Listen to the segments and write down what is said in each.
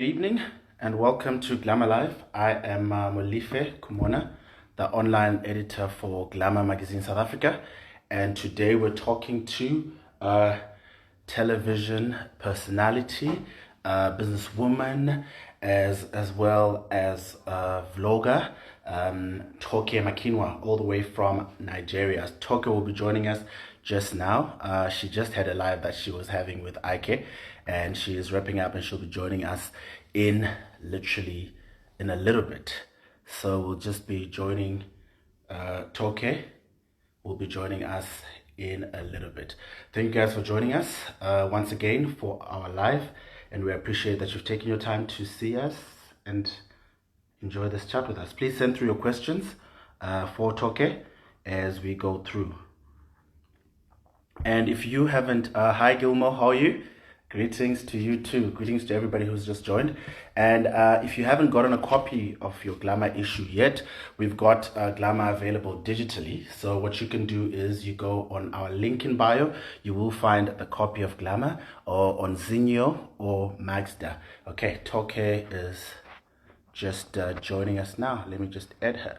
Good evening and welcome to Glamour Live. I am Molife Kumona, the online editor for Glamour Magazine South Africa, and today we're talking to a television personality, businesswoman, as well as a vlogger, Toke Makinwa, all the way from Nigeria. Toke will be joining us just now. She just had a live that she was having with Ike, and she is wrapping up, and she'll be joining us in literally in a little bit. So we'll just be joining Toke will be joining us in a little bit. Thank you guys for joining us once again for our live, and we appreciate that you've taken your time to see us and enjoy this chat with us. Please send through your questions for Toke as we go through. And if you haven't, hi Gilmore, how are you? Greetings to you too. Greetings to everybody who's just joined. And if you haven't gotten a copy of your Glamour issue yet, we've got Glamour available digitally. So what you can do is you go on our link in bio. You will find the copy of Glamour or on Zinio or Magsta. Okay, Toke is just joining us now. Let me just add her.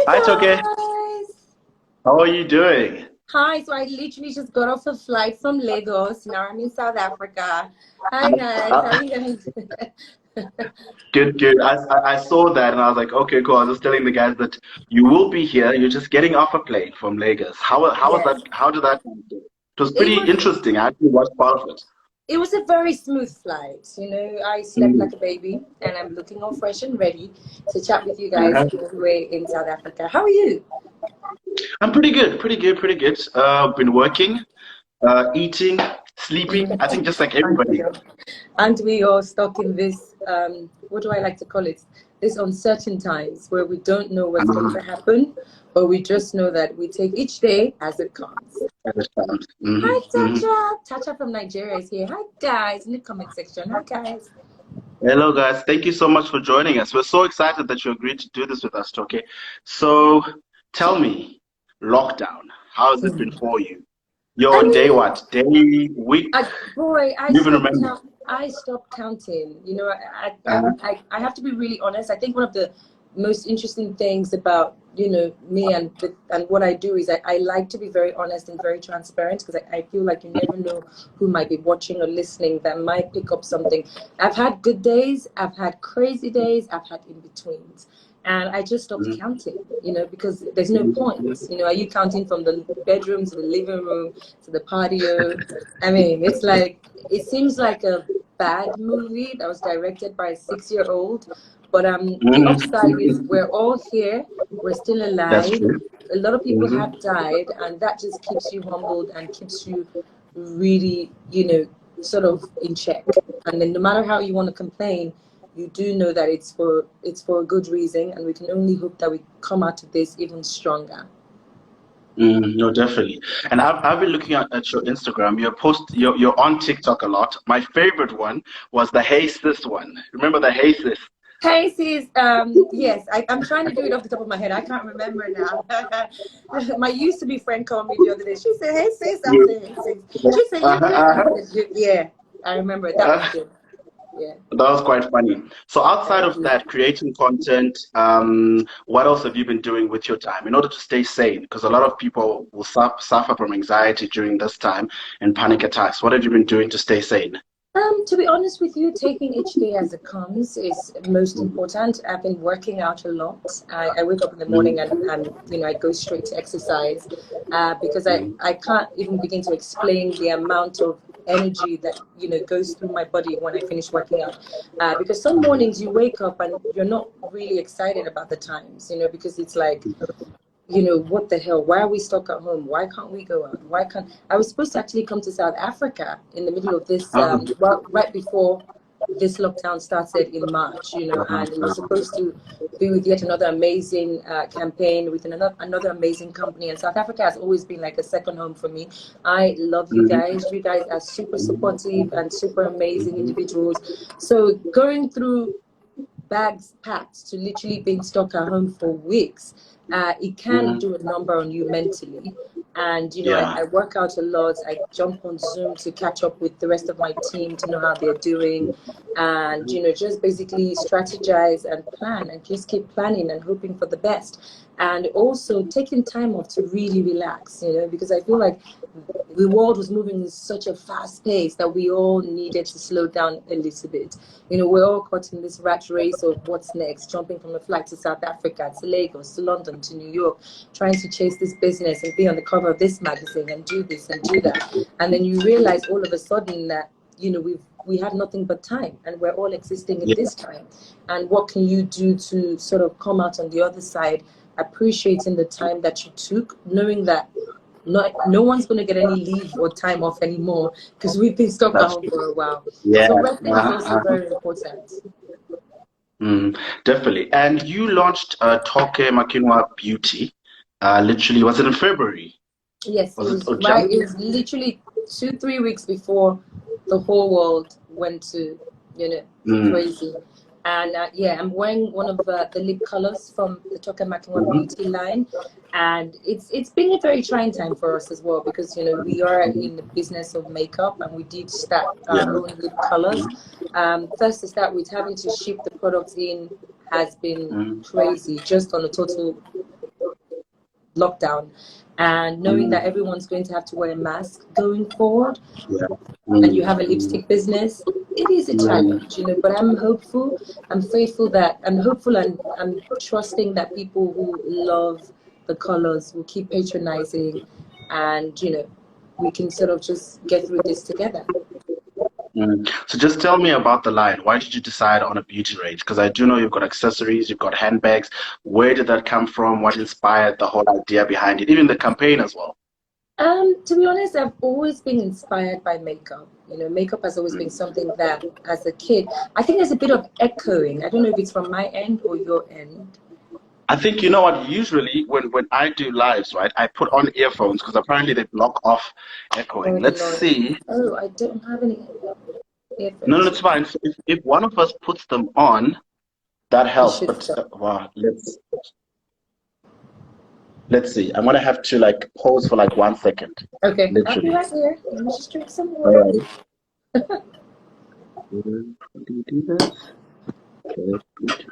Hi, Toke. Guys. How are you doing? Hi, so I literally just got off a flight from Lagos. Now I'm in South Africa. Hi guys, how are you guys? Good, good. I saw that and I was like, okay, cool. I was just telling the guys that you will be here. You're just getting off a plane from Lagos. How was Yes. that? How did that go? It was It pretty was interesting. I actually watched part of it. it was a very smooth flight. I slept Mm. like a baby and I'm looking all fresh and ready to chat with you guys Uh-huh. all the way in South Africa. How are you? I'm pretty good, pretty good, pretty good. Been working, eating, sleeping. I think just like Aren't we everybody. all, aren't we all stuck in this, what do I like to call it? This uncertain times where we don't know what's going to happen, but we just know that we take each day as it comes. At this time. Hi, Hmm. Tacha. Tacha from Nigeria is here. Hi, guys, in the comment section. Hi, guys. Hello, guys. Thank you so much for joining us. We're so excited that you agreed to do this with us, okay? So tell me, lockdown, how has it been for you? You're I on day mean, what? Day, week? boy, You even remember? I stopped counting. Uh-huh. I have to be really honest. I think one of the most interesting things about me and what I do is I like to be very honest and very transparent because I feel like you never know who might be watching or listening that might pick up something. I've had good days, I've had crazy days, I've had in betweens. And I just stopped Mhm, counting, because there's no mhm, point. mhm, Are you counting from the bedroom to the living room to the patio? I mean, it's like, it seems like a bad movie that was directed by a 6-year-old. But the upside is mhm. we're all here, we're still That's alive. true. A lot of people Hmm. have died, and that just keeps you humbled and keeps you really, sort of in check. And then no matter how you want to complain, you do know that it's for a good reason, and we can only hope that we come out of this even stronger. No, definitely. And I've been looking at your Instagram. You're on TikTok a lot. My favorite one was the Hey Sis one. Remember the Hey Sis? Hey sis, yes, I'm trying to do it off the top of my head. I can't remember now. My used to be friend called me the other day. She said, "Hey sis," I You- said, "Hey sis." She said, "You Uh-huh, good?" I uh-huh. said, "Good." Yeah, I remember it. That was good. Yeah. That was quite funny. So outside Thank of you. that, creating content, what else have you been doing with your time in order to stay sane? Because a lot of people will suffer from anxiety during this time and panic attacks. What have you been doing to stay sane? To be honest with you, taking each day as it comes is most important. I've been working out a lot. I wake up in the morning and I go straight to exercise because I can't even begin to explain the amount of energy that goes through my body when I finish working out. Because some mornings you wake up and you're not really excited about the times, because it's like what the hell? Why are we stuck at home? Why can't we go out? Why can't I was supposed to actually come to South Africa in the middle of this, well, right before this lockdown started in March, and it was supposed to be with yet another amazing campaign with another amazing company. And South Africa has always been like a second home for me. I love you guys. You guys are super supportive and super amazing individuals. So going through bags packed to literally being stuck at home for weeks, it can do a number on you mentally. And, you know, Yeah. I work out a lot. I jump on Zoom to catch up with the rest of my team to know how they're doing. And, you know, just basically strategize and plan and just keep planning and hoping for the best. And also taking time off to really relax, you know, because I feel like the world was moving in such a fast pace that we all needed to slow down a little bit. You know, we're all caught in this rat race of what's next, jumping from a flight to South Africa, to Lagos, to London, to New York, trying to chase this business and be on the cover of this magazine and do this and do that. And then you realize all of a sudden that, you know, we have nothing but time, and we're all existing in this time. And what can you do to sort of come out on the other side, appreciating the time that you took, knowing that no one's going to get any leave or time off anymore because we've been stuck at home for a while. Yeah. So resting is also very important. Definitely. And you launched Toke Makinwa Beauty. Literally, was it in February? Yes, Was it or it was literally 2-3 weeks before the whole world went to, you know, crazy. And yeah, I'm wearing one of the lip colors from the Toke Makinwa Beauty line. And it's been a very trying time for us as well, because, you know, we are in the business of makeup, and we did start our own lip colors. First to start with, having to ship the products in has been crazy, just on a total lockdown. And knowing that everyone's going to have to wear a mask going forward, and you have a lipstick business, it is a challenge, you know, but I'm hopeful, I'm faithful that, I'm hopeful, and I'm trusting that people who love the colors will keep patronizing, and, you know, we can sort of just get through this together. So just tell me about the line. Why did you decide on a beauty range? Because I do know you've got accessories, you've got handbags. Where did that come from? What inspired the whole idea behind it? Even the campaign as well. To be honest, I've always been inspired by makeup. You know, makeup has always been something that, as a kid, I think there's a bit of echoing. I don't know if it's from my end or your end. I think, you know what, usually when I do lives, right, I put on earphones because apparently they block off echoing. Oh, Let's Lord. see. Oh, I don't have any No, earphones. it's fine. So if one of us puts them on, that It helps. should But stop. wow, let's see. I'm gonna have to like pause for like 1 second, Okay, I'll be literally. right here. Let me just drink some All water. right. Do you do this? Okay.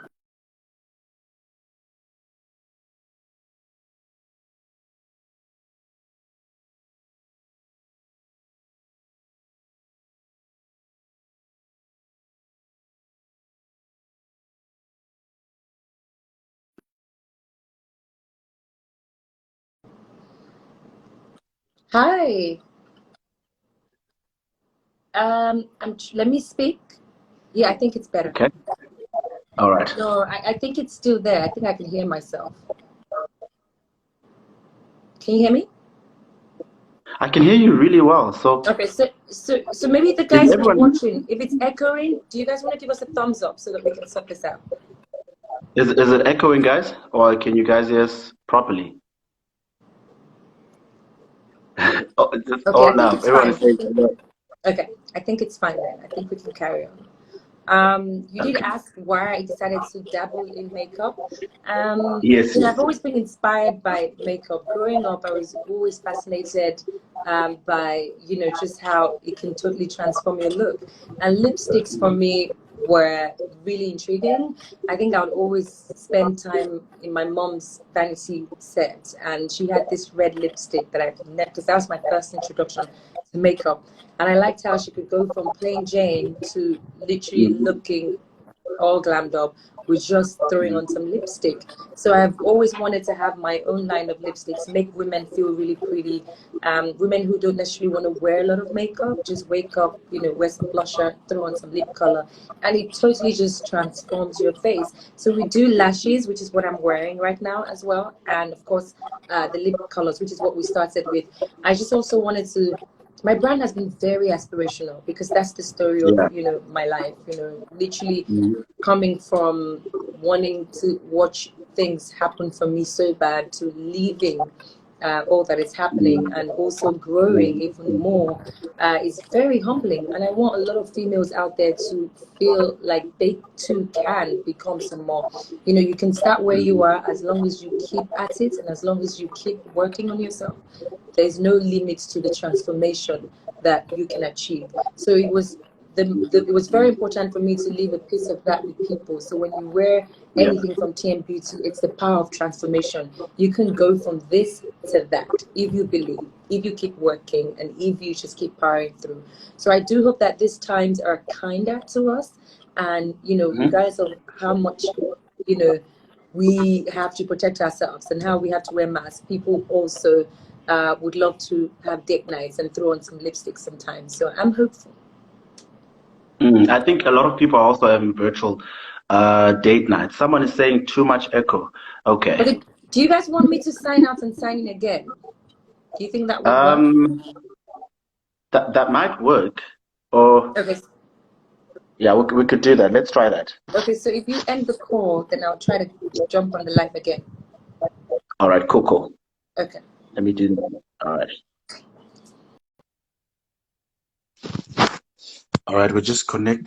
Hi. Let me speak. Yeah, I think it's better. Okay. All right. No, I think it's still there. I think I can hear myself. Can you hear me? I can hear you really well. So Okay, so maybe the is guys who are everyone watching, if it's echoing, do you guys want to give us a thumbs up so that we can sort this out? is it echoing, guys, or can you guys hear us properly? Oh, it's just Okay, I all think love. it's Everyone fine. is saying hello. Okay, I think it's fine then. I think we can carry on. You did Okay. ask why I decided to dabble in makeup. Yes, You know, yes. I've always been inspired by makeup. Growing up, I was always fascinated by, you know, just how it can totally transform your look. And lipsticks for me were really intriguing. I think I would always spend time in my mom's vanity set, and she had this red lipstick that I've never, because that was my first introduction to makeup. And I liked how she could go from plain Jane to literally looking all glammed up with just throwing on some lipstick. So I've always wanted to have my own line of lipsticks, make women feel really pretty. Women who don't necessarily want to wear a lot of makeup, just wake up, you know, wear some blusher, throw on some lip color, and it totally just transforms your face. So we do lashes, which is what I'm wearing right now as well. And of course, the lip colors, which is what we started with. I just also wanted to, my brand has been very aspirational, because that's the story of, Yeah. you know, my life, you know, literally Mhm. coming from wanting to watch things happen for me so bad to leaving all that is happening and also growing even more is very humbling. And I want a lot of females out there to feel like they too can become some more. You know, you can start where you are as long as you keep at it and as long as you keep working on yourself. There's no limits to the transformation that you can achieve. So it was it was very important for me to leave a piece of that with people. So when you wear anything from TM Beauty, it's the power of transformation. You can go from this to that if you believe, if you keep working, and if you just keep powering through. So I do hope that these times are kinder to us, and you know, regardless of how much, you know, we have to protect ourselves and how we have to wear masks, people also would love to have date nights and throw on some lipstick sometimes. So I'm hopeful. I think a lot of people are also having virtual date nights. Someone is saying too much echo. Okay. Do you guys want me to sign out and sign in again? Do you think that would work? That might work. Or okay. Yeah, we could do that. Let's try that. Okay, so if you end the call, then I'll try to jump on the live again. All right, cool. Okay. Let me do that. All right. All right, we're just connecting.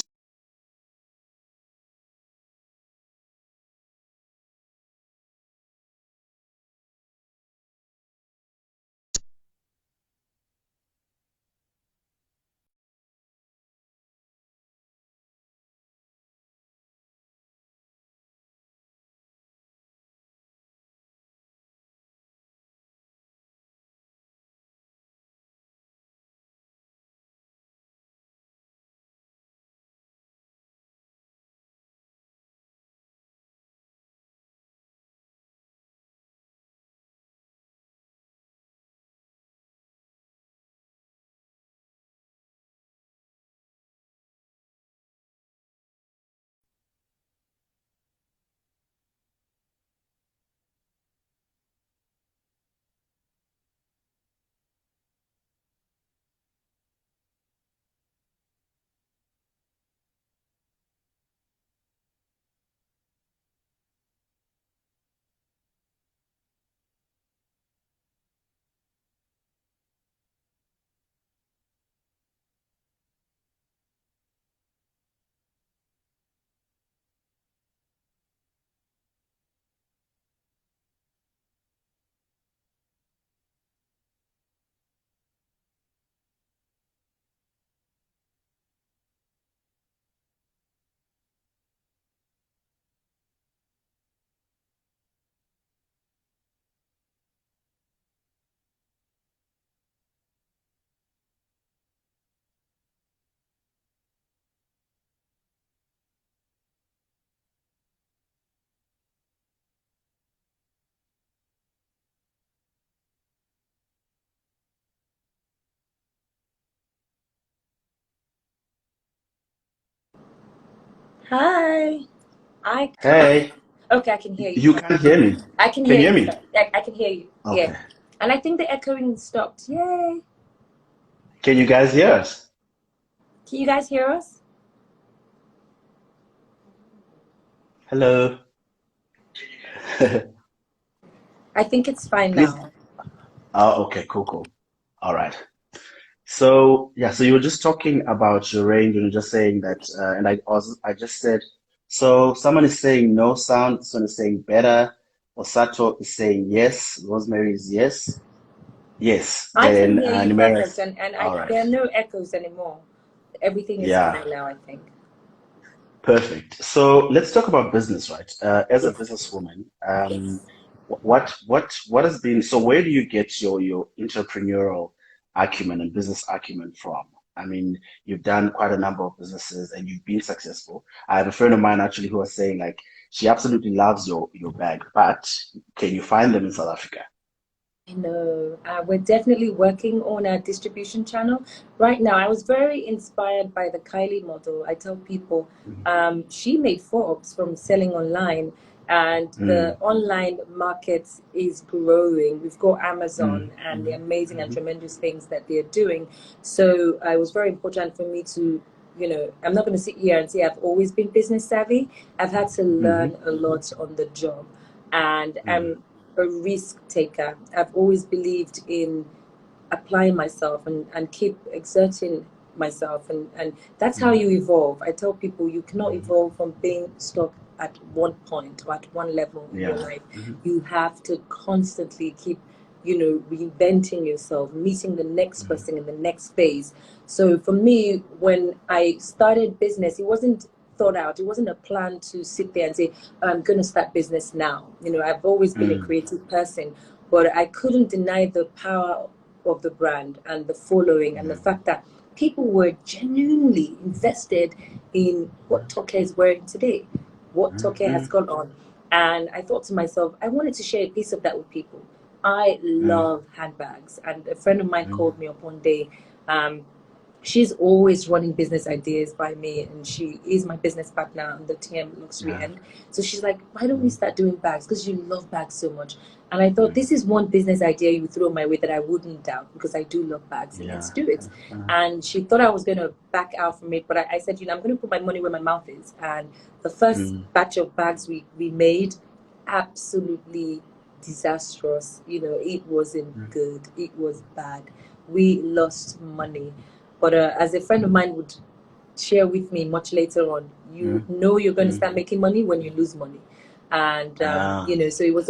Hi. Hey. Okay, I can hear you. You can't hear me. I can hear you. I can hear you. Okay. Yeah. And I think the echoing stopped. Yay. Can you guys hear us? Can you guys hear us? Hello. I think it's fine now. Oh, okay, cool. All right. So yeah, so you were just talking about your range and just saying that, and I just said, so someone is saying no sound, someone is saying better, Osato is saying yes, Rosemary is yes, I then can hear you Numera perfect, and all right, there are no echoes anymore. Everything is yeah, fine now, I think. perfect. So let's talk about business, right? As a businesswoman, what has been, so where do you get your entrepreneurial acumen and business acumen from? I mean, you've done quite a number of businesses and you've been successful. I have a friend of mine actually who was saying like she absolutely loves your bag, but can you find them in South Africa? I know. We're definitely working on our distribution channel. Right now, I was very inspired by the Kylie model. I tell people she made Forbes from selling online, and the online market is growing. We've got Amazon and the amazing and tremendous things that they're doing. So it was very important for me to, you know, I'm not going to sit here and say I've always been business savvy. I've had to learn a lot on the job. And a risk taker. I've always believed in applying myself and keep exerting myself, and that's how you evolve. I tell people you cannot evolve from being stuck at one point or at one level in your life. You have to constantly keep, you know, reinventing yourself, meeting the next person in the next phase. So for me, when I started business, it wasn't thought out. It wasn't a plan to sit there and say, I'm going to start business now. You know, I've always been a creative person, but I couldn't deny the power of the brand and the following and the fact that people were genuinely invested in what Toke is wearing today, what Toke has gone on. And I thought to myself, I wanted to share a piece of that with people. I love handbags. And a friend of mine called me up one day. She's always running business ideas by me, and she is my business partner on the TM luxury end. So she's like, why don't we start doing bags? Because you love bags so much. And I thought, this is one business idea you throw my way that I wouldn't doubt, because I do love bags. And let's do it. And she thought I was going to back out from it. But I said, you know, I'm going to put my money where my mouth is. And the first batch of bags we made, absolutely disastrous. You know, it wasn't good. It was bad. We lost money. But as a friend of mine would share with me much later on, you know you're going to start making money when you lose money. And, you know, so it was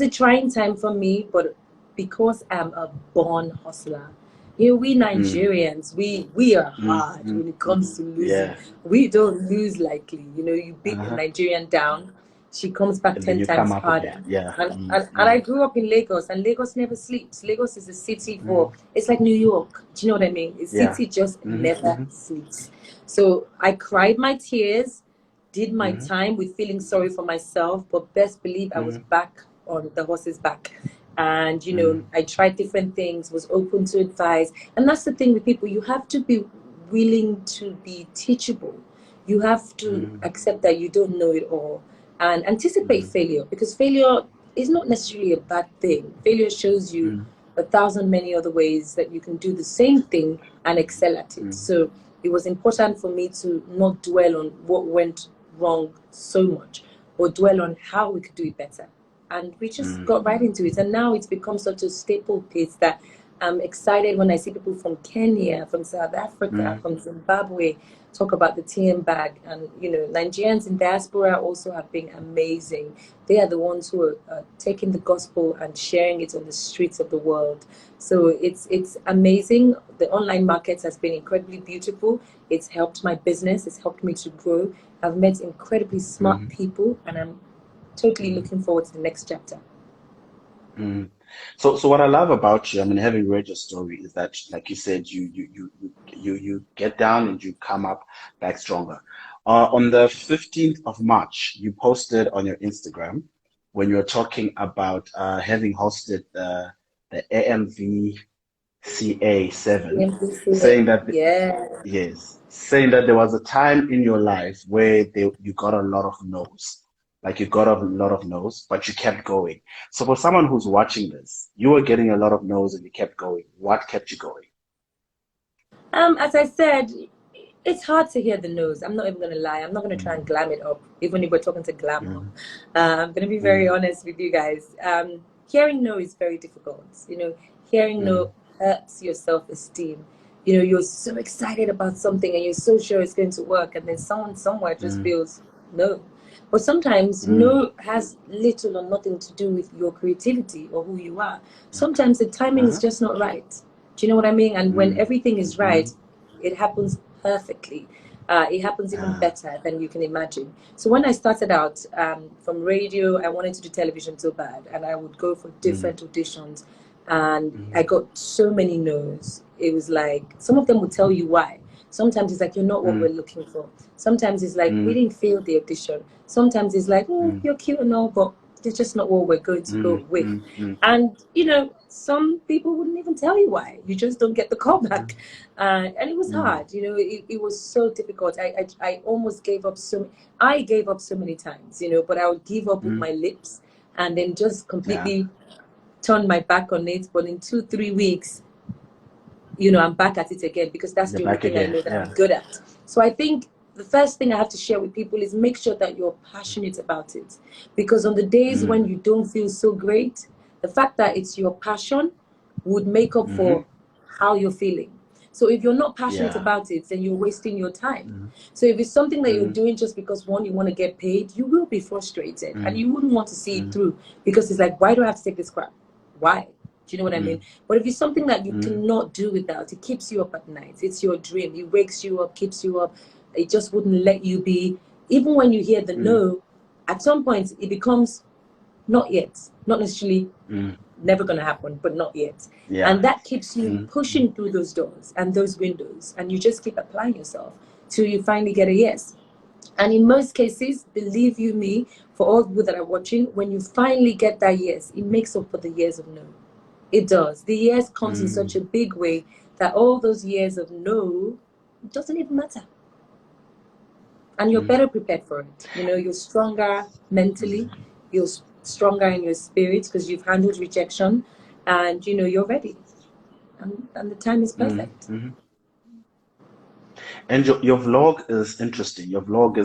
a trying time for me, but because I'm a born hustler, you know, we Nigerians, we are hard when it comes to losing. We don't lose lightly. You know, you beat the Nigerian down, she comes back And 10 times harder. And I grew up in Lagos, and Lagos never sleeps. Lagos is a city for, it's like New York. Do you know what I mean? A city just never sleeps. So I cried my tears, did my time with feeling sorry for myself, but best believe I was back on the horse's back. And, you know, I tried different things, was open to advice. And that's the thing with people. You have to be willing to be teachable. You have to accept that you don't know it all and anticipate failure, because failure is not necessarily a bad thing. Failure shows you 1,000 many other ways that you can do the same thing and excel at it. So it was important for me to not dwell on what went wrong so much, or dwell on how we could do it better. And we just got right into it. And now it's become such a staple piece that I'm excited when I see people from Kenya, from South Africa, from Zimbabwe talk about the TM bag. And, you know, Nigerians in diaspora also have been amazing. They are the ones who are taking the gospel and sharing it on the streets of the world. So it's amazing. The online market has been incredibly beautiful. It's helped my business. It's helped me to grow. I've met incredibly smart people, and I'm totally looking forward to the next chapter. So what I love about you, I mean, having read your story, is that, like you said, you get down and you come up back stronger. On the 15th of March, you posted on your Instagram when you were talking about having hosted the AMV CA7, saying that saying that there was a time in your life where you got a lot of no's. Like you got a lot of no's, but you kept going. So for someone who's watching this, you were getting a lot of no's and you kept going. What kept you going? As I said, it's hard to hear the no's. I'm not even going to lie. I'm not going to try and glam it up, even if we're talking to Glamour. I'm going to be very honest with you guys. Hearing no is very difficult. You know, hearing no hurts your self-esteem. You know, you're so excited about something and you're so sure it's going to work, and then someone somewhere just feels no. But sometimes no has little or nothing to do with your creativity or who you are. Sometimes the timing is just not right. Do you know what I mean? And when everything is right, it happens perfectly. It happens even better than you can imagine. So when I started out from radio, I wanted to do television so bad, and I would go for different auditions, and I got so many no's. It was like, some of them would tell you why. Sometimes it's like, you're not what we're looking for. Sometimes it's like, we didn't feel the audition. Sometimes it's like, you're cute and all, but you're just not what we're going to go with. And, you know, some people wouldn't even tell you why. You just don't get the call back. And it was hard. You know, it was so difficult. I almost gave up I gave up so many times, you know, but I would give up with my lips and then just completely turn my back on it. But in 2-3 weeks, you know, I'm back at it again, because that's the only thing I know that I'm good at. So I think the first thing I have to share with people is make sure that you're passionate about it. Because on the days when you don't feel so great, the fact that it's your passion would make up for how you're feeling. So if you're not passionate about it, then you're wasting your time. So if it's something that you're doing just because, one, you want to get paid, you will be frustrated and you wouldn't want to see it through, because it's like, why do I have to take this crap? Why? Do you know what I mean? But if it's something that you cannot do without, it keeps you up at night. It's your dream. It wakes you up, keeps you up. It just wouldn't let you be. Even when you hear the no, at some point it becomes not yet. Not necessarily never going to happen, but not yet. And that keeps you pushing through those doors and those windows. And you just keep applying yourself till you finally get a yes. And in most cases, believe you me, for all people that are watching, when you finally get that yes, it makes up for the years of no. It does. The yes comes in such a big way that all those years of no, it doesn't even matter. And you're better prepared for it. You know, you're stronger mentally, you're stronger in your spirit because you've handled rejection, and you know you're ready. And the time is perfect. And your vlog is interesting. Your vlog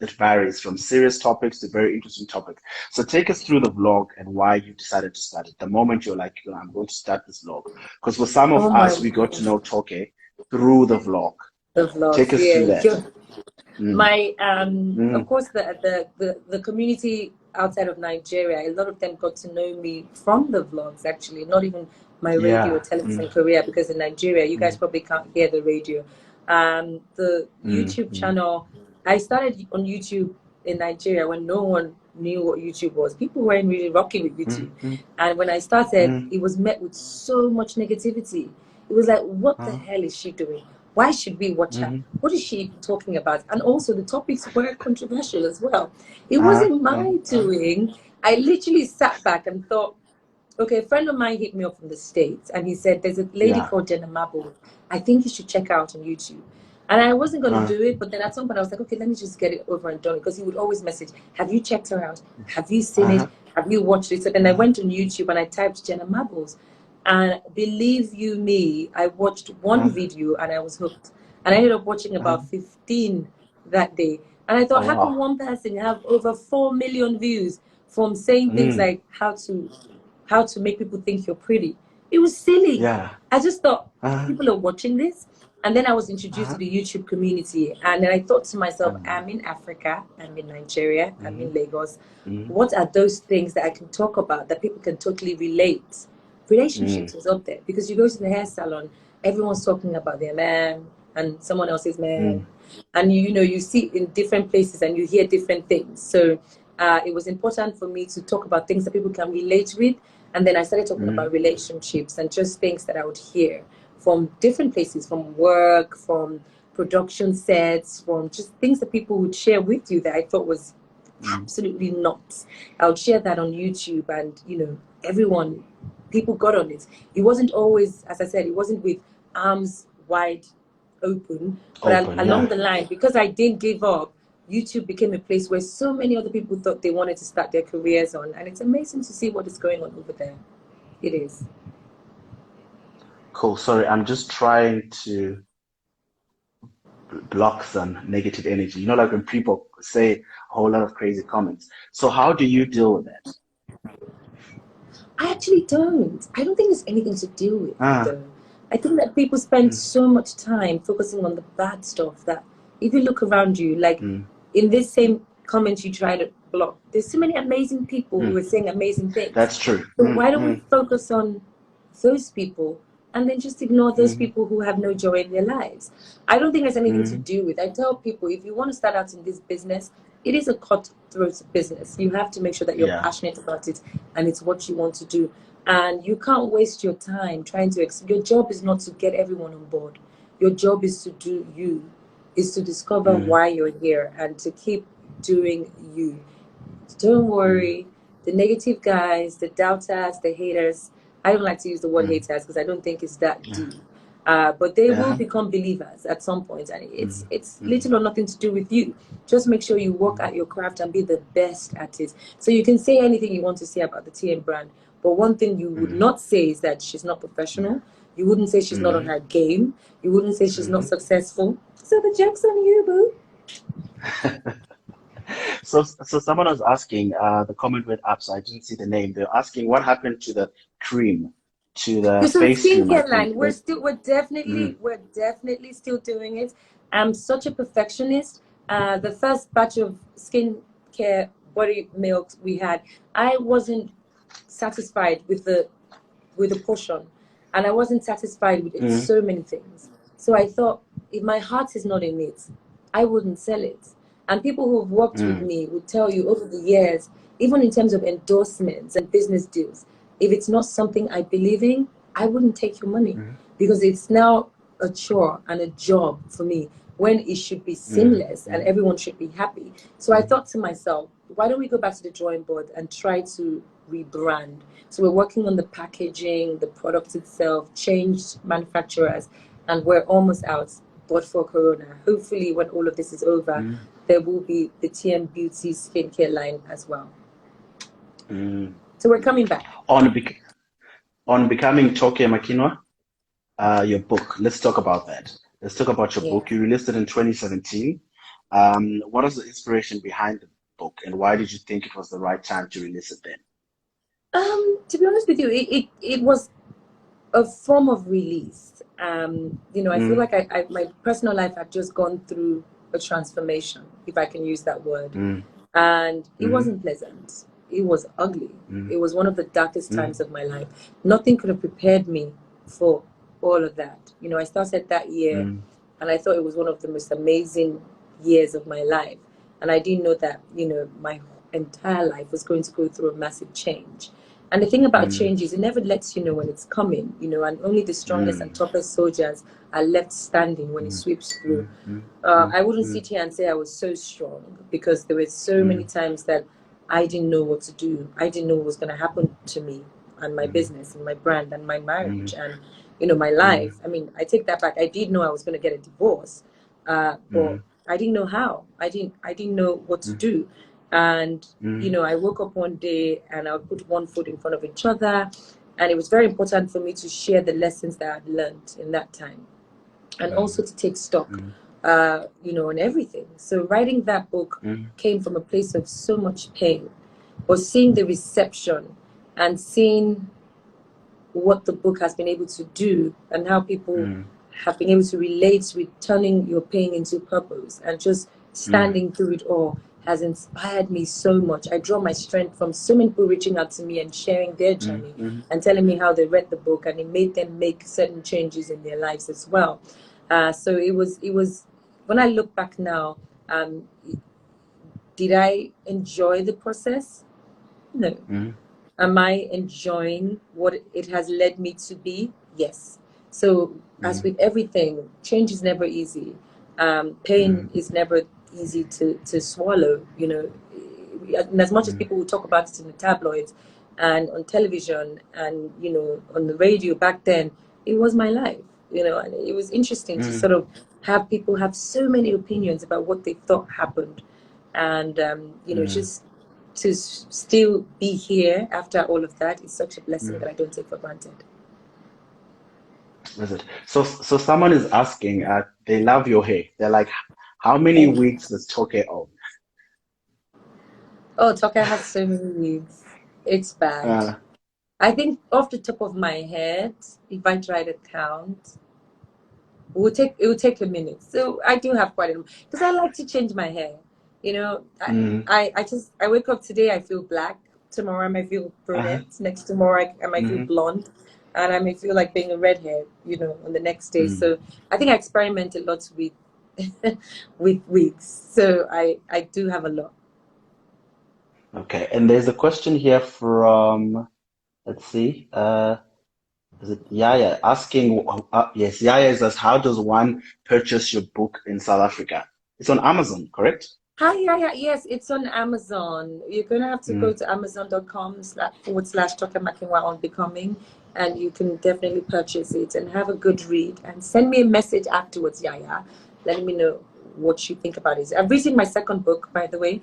it varies from serious topics to very interesting topics. So take us through the vlog and why you decided to start it. The moment you're like, I'm going to start this vlog. Because for some of us, we got to know Toke through the vlog. The vlogs, take us through that. My of course the community outside of Nigeria, a lot of them got to know me from the vlogs, actually, not even my radio or television career, because in Nigeria you guys probably can't hear the radio. The YouTube channel, I started on YouTube in Nigeria when no one knew what YouTube was. People weren't really rocking with YouTube. And when I started, it was met with so much negativity. It was like, what the hell is she doing? Why should we watch her? What is she talking about? And also the topics were controversial as well. It wasn't my doing. I literally sat back and thought, okay, a friend of mine hit me up from the States and he said, there's a lady called Jenna Marble. I think you should check her out on YouTube. And I wasn't going to do it, but then at some point I was like, okay, let me just get it over and done. Because he would always message, have you checked her out? Have you seen it? Have you watched it? So then I went on YouTube and I typed Jenna Marbles. And believe you me, I watched one video and I was hooked. And I ended up watching about 15 that day. And I thought, how can one person have over 4 million views from saying things like how to make people think you're pretty? It was silly. I just thought, people are watching this. And then I was introduced to the YouTube community. And then I thought to myself, I'm in Africa, I'm in Nigeria, I'm in Lagos. What are those things that I can talk about that people can totally relate? Relationships was up there, because you go to the hair salon, everyone's talking about their man and someone else's man, and you know you see in different places and you hear different things. So it was important for me to talk about things that people can relate with, and then I started talking about relationships and just things that I would hear from different places, from work, from production sets, from just things that people would share with you that I thought was absolutely nuts. I would share that on YouTube, and you know, people got on it. It wasn't always, as I said, it wasn't with arms wide open, but along the line, because I didn't give up, YouTube became a place where so many other people thought they wanted to start their careers on, and it's amazing to see what is going on over there. It is. Cool. Sorry, I'm just trying to block some negative energy. You know, like when people say a whole lot of crazy comments. So how do you deal with that? I actually don't. I don't think there's anything to deal with, though. I think that people spend so much time focusing on the bad stuff that if you look around you, like in this same comment you try to block, there's so many amazing people who are saying amazing things. That's true. So why don't we focus on those people and then just ignore those people who have no joy in their lives? I don't think there's anything to do with. I tell people, if you want to start out in this business, it is a cutthroat business. You have to make sure that you're passionate about it and it's what you want to do. And you can't waste your time trying to... Your job is not to get everyone on board. Your job is to do you, is to discover why you're here and to keep doing you. Don't worry. The negative guys, the doubters, the haters, I don't like to use the word haters because I don't think it's that deep. But they will become believers at some point, and it's little or nothing to do with you. Just make sure you work at your craft and be the best at it. So you can say anything you want to say about the TM brand, but one thing you would not say is that she's not professional. You wouldn't say she's not on her game. You wouldn't say she's not successful. So the joke's on you, boo. So someone was asking, the comment went up, so I didn't see the name. They're asking what happened to the cream, to the So face cream, I skincare think. line, Mm, we're definitely still doing it. I'm such a perfectionist. The first batch of skincare body milks we had, I wasn't satisfied with the portion, and I wasn't satisfied with it, mm, so many things. So I thought, if my heart is not in it, I wouldn't sell it. And people who have worked with mm, me would tell you over the years, even in terms of endorsements and business deals, if it's not something I believe in, I wouldn't take your money, mm, because it's now a chore and a job for me when it should be mm, seamless and mm, everyone should be happy. So I mm, thought to myself, why don't we go back to the drawing board and try to rebrand? So we're working on the packaging, the product itself, changed manufacturers, and we're almost out. But for Corona, hopefully, when all of this is over, mm, there will be the TM Beauty skincare line as well. mm. So we're coming back. On bec on becoming Toke Makinwa, your book. Let's talk about that. Let's talk about your Yeah. book. You released it in 2017. What was the inspiration behind the book, and why did you think it was the right time to release it then? To be honest with you, it was a form of release. I feel Mm, like my personal life had just gone through a transformation, if I can use that word. mm, And it mm, wasn't pleasant. It was ugly. mm, It was one of the darkest mm, times of my life. Nothing could have prepared me for all of that. I started that year, mm, and I thought it was one of the most amazing years of my life. And I didn't know that, my entire life was going to go through a massive change. And the thing about mm, change is it never lets you know when it's coming, and only the strongest and mm, toughest soldiers are left standing when it mm, sweeps through. mm, mm, mm, I wouldn't mm, sit here and say I was so strong, because there were so many mm, times that I didn't know what to do. I didn't know what was going to happen to me and my mm, business and my brand and my marriage mm, and, my mm, life. I mean, I take that back. I did know I was going to get a divorce, but mm, I didn't know how. I didn't know what to do. And, mm, I woke up one day and I would put one foot in front of each other. And it was very important for me to share the lessons that I'd learned in that time, and also to take stock, mm, on everything. So writing that book mm, came from a place of so much pain, but seeing the reception and seeing what the book has been able to do and how people mm, have been able to relate with turning your pain into purpose and just mm, standing through it all has inspired me so much. I draw my strength from so many people reaching out to me and sharing their mm, journey mm, and telling me how they read the book and it made them make certain changes in their lives as well. So it was when I look back now, um, did I enjoy the process? No. mm, Am I enjoying what it has led me to be? Yes. So, as mm, with everything, change is never easy. Pain mm, is never easy to swallow. And as much as mm, people will talk about it in the tabloids and on television and on the radio back then, it was my life. And it was interesting to mm, sort of have people have so many opinions about what they thought happened, and mm, just to still be here after all of that is such a blessing mm. that I don't take for granted. Is it? So someone is asking, they love your hair. They're like, how many Thank you. wigs does Toke own? Oh, Toka has so many weeds. It's bad. Uh, I think off the top of my head, if I try to count, it will take a minute. So I do have quite a, because I like to change my hair. You know, I, mm, I wake up today, I feel black. Tomorrow I might feel uh, brunette. Next tomorrow I might feel mm, blonde, and I may feel like being a redhead. On the next day. mm. So I think I experiment a lot with with wigs. So I do have a lot. Okay, and there's a question here from, let's see, is it Yaya asking, yes, Yaya says, how does one purchase your book in South Africa? It's on Amazon, correct? Hi, yeah, yeah, yes, it's on Amazon. You're gonna have to go Mm, to amazon.com// Toke Makinwa on Becoming, and you can definitely purchase it and have a good read and send me a message afterwards, Yaya, letting me know what you think about it. I'm reading my second book, by the way.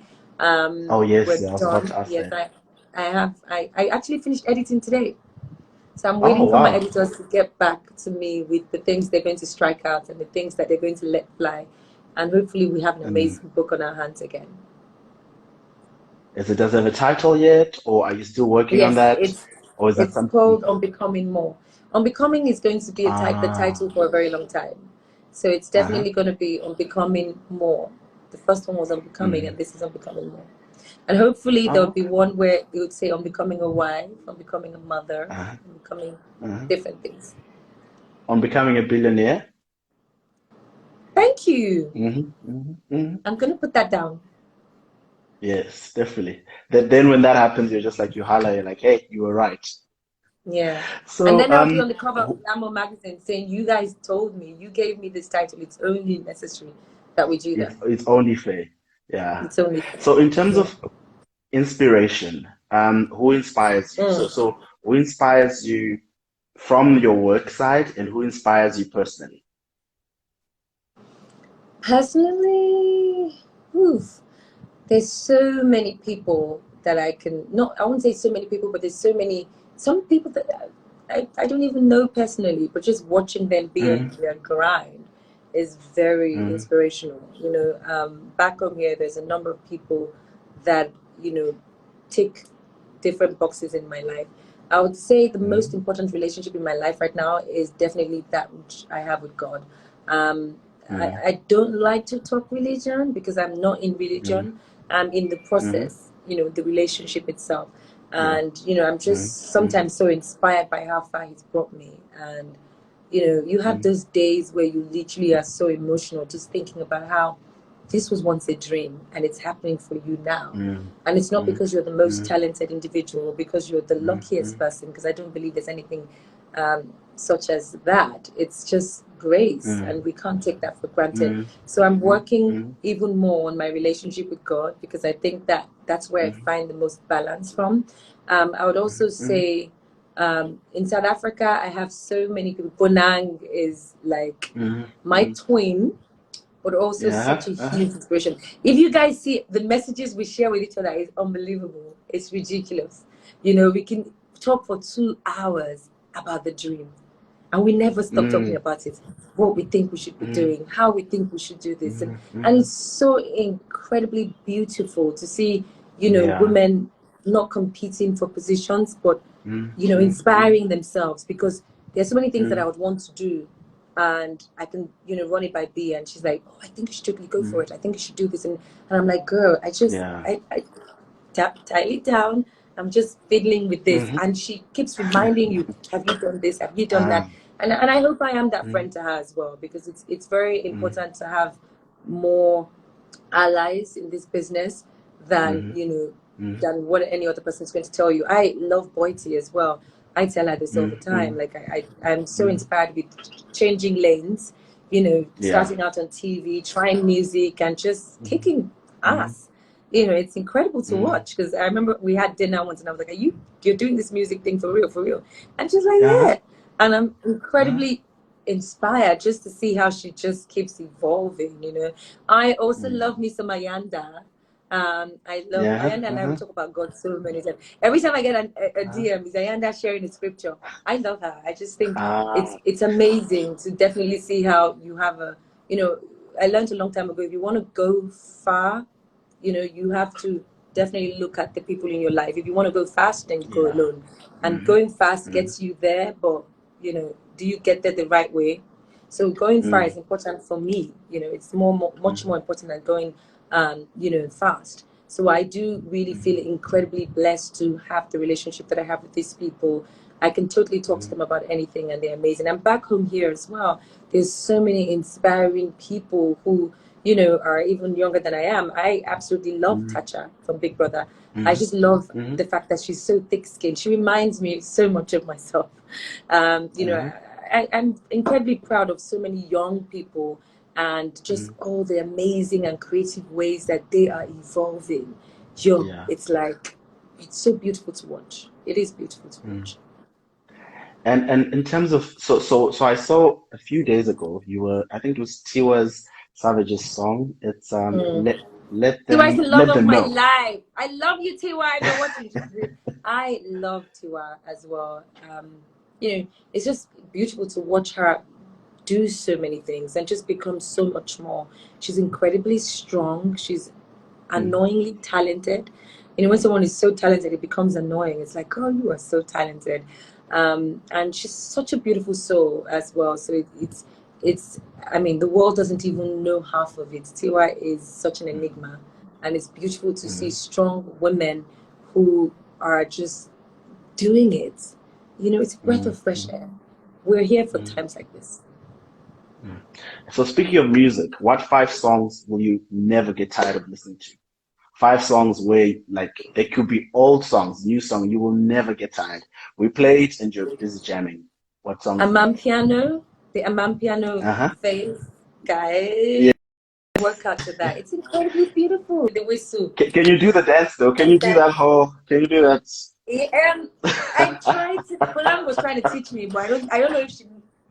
oh, yes, We're yeah, I was about done. to ask Yes, that. I actually finished editing today. So I'm Oh, waiting for my wow. editors to get back to me with the things they're going to strike out and the things that they're going to let fly. and hopefully we have an amazing book on our hands again. Does it have a title yet, or are you still working on Yes, that? Or is that it's something? called On Becoming More. On Becoming is going to be the title for a very long time. So it's definitely going to be On Becoming More. The first one was On Becoming, and this is On Becoming More. And hopefully there'll be one where it would say On Becoming a wife, On Becoming a mother, On Becoming different things. On becoming a billionaire? Thank you. I'm going to put that down. Yes, definitely. Then when that happens, you're just like, you holler, you're like, hey, you were right. Yeah. So, and then I'll be on the cover of Glamour magazine saying, you guys told me, you gave me this title. It's only necessary that we do that. It's only fair. Yeah. It's only fair. So in terms of inspiration, who inspires you? So who inspires you from your work side, and who inspires you personally? Personally, there's so many people that I won't say so many people, but there's some people that I don't even know personally, but just watching them be on their grind is very inspirational. Back home here, there's a number of people that, tick different boxes in my life. I would say the most important relationship in my life right now is definitely that which I have with God. I don't like to talk religion because I'm not in religion. I'm in the process, the relationship itself. And, I'm just sometimes so inspired by how far he's brought me. And, you have those days where you literally are so emotional just thinking about how this was once a dream and it's happening for you now. And it's not because you're the most talented individual or because you're the luckiest person, because I don't believe there's anything such as that. It's just grace, and we can't take that for granted. So I'm working even more on my relationship with God, because I think that that's where I find the most balance from. I would also say in South Africa, I have so many people. Bonang is like my twin, but also such a huge inspiration. If you guys see the messages we share with each other, is unbelievable. It's ridiculous. We can talk for 2 hours about the dream, and we never stop talking about it. What we think we should be doing, how we think we should do this, and it's so incredibly beautiful to see, women not competing for positions, but inspiring themselves, because there's so many things that I would want to do, and I can, run it by B, and she's like, oh, I think you should totally go for it. I think you should do this. And I'm like, girl, I tap it down. I'm just fiddling with this. And she keeps reminding you, have you done this? Have you done that? And I hope I am that friend to her as well, because it's very important to have more allies in this business than, than what any other person is going to tell you. I love Boity as well. I tell her this all the time. Like I'm so inspired with changing lanes, starting out on TV, trying music, and just kicking ass. It's incredible to watch, because I remember we had dinner once, and I was like, you're doing this music thing for real, for real? And she's like, yeah. And I'm incredibly inspired just to see how she just keeps evolving. I also love me some Ayanda. I love Ayanda, and I will talk about God so many times. Every time I get a DM, is Ayanda sharing the scripture. I love her. I just think it's amazing to definitely see how you have I learned a long time ago, if you want to go far, you have to definitely look at the people in your life. If you want to go fast, then you go alone. And going fast gets you there, but do you get there the right way? So going far is important for me. It's much more important than going fast. So I do really feel incredibly blessed to have the relationship that I have with these people. I can totally talk to them about anything, and they're amazing. And back home here as well, there's so many inspiring people who are even younger than I am. I absolutely love Tacha from Big Brother. I just love the fact that she's so thick-skinned. She reminds me so much of myself. I'm incredibly proud of so many young people, and just all the amazing and creative ways that they are evolving. It's like, it's so beautiful to watch. It is beautiful to watch. And in terms of so I saw a few days ago, I think it was Tiwa's Savage's song. It's Tiwa is the love let of them my know. life. I love you, Tiwa. I know what you do. I love Tiwa as well. It's just beautiful to watch her do so many things and just become so much more. She's incredibly strong. She's annoyingly talented. You know, when someone is so talented, it becomes annoying. It's like, oh, you are so talented. And she's such a beautiful soul as well. So it's, I mean, the world doesn't even know half of it. Tiwa is such an enigma. And it's beautiful to see strong women who are just doing it. You know, it's a breath of fresh air. We're here for times like this. So speaking of music, what 5 songs will you never get tired of listening to? 5 songs where like they could be old songs, new song, you will never get tired. We play it and you're busy jamming. What songs? Piano, the Piano Uh-huh. phase, guys. Yeah. Work out to that. It's incredibly beautiful. The whistle. Can you do the dance though? Can you do that whole? Can you do that? I tried to. Polam was trying to teach me, but I don't know if she.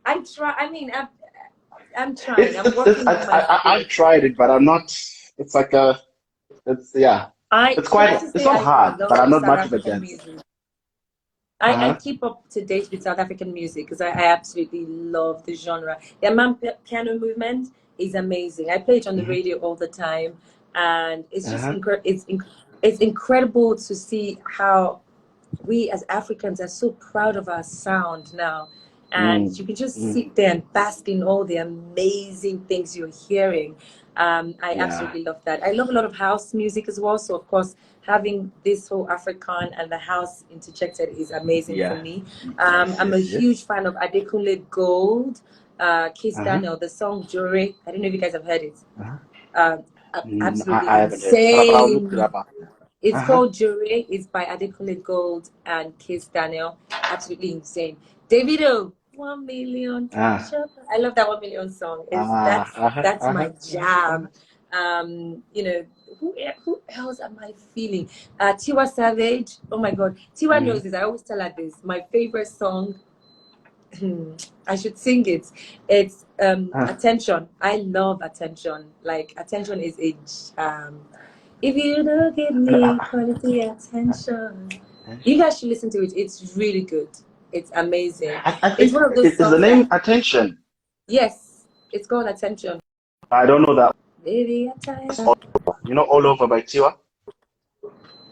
I'm trying. I mean, I'm trying. I'm working on my. I've tried it, but I'm not. It's like a. It's yeah. It's quite. It's not hard, but I'm not much of a dancer. I keep up to date with South African music because I absolutely love the genre. The piano movement is amazing. I play it on the radio all the time, and it's just it's incredible to see how we as Africans are so proud of our sound now. And you can just sit there and bask in all the amazing things you're hearing. I absolutely love that. I love a lot of house music as well. So, of course, having this whole African and the house interjected is amazing for me. I'm a huge fan of Adekunle Gold, Kiss Daniel, the song Jury. I don't know if you guys have heard it. Absolutely I haven't heard it, but I'll look it up. It's called Jury. It's by Adekunle Gold and Kiss Daniel. Absolutely insane. Davido, 1 million. I love that 1 million song. That's my jam. You know, who else am I feeling? Tiwa Savage. Oh my God. Tiwa knows this. I always tell her this. My favorite song. I should sing it. It's Attention. I love Attention. Like Attention is a jam. If you don't give me quality attention, you guys should listen to it. It's really good. It's amazing. I think it's one of those songs. Is the name Attention? Yes, it's called Attention. I don't know that. Baby, attention. You know, All Over by Tiwa?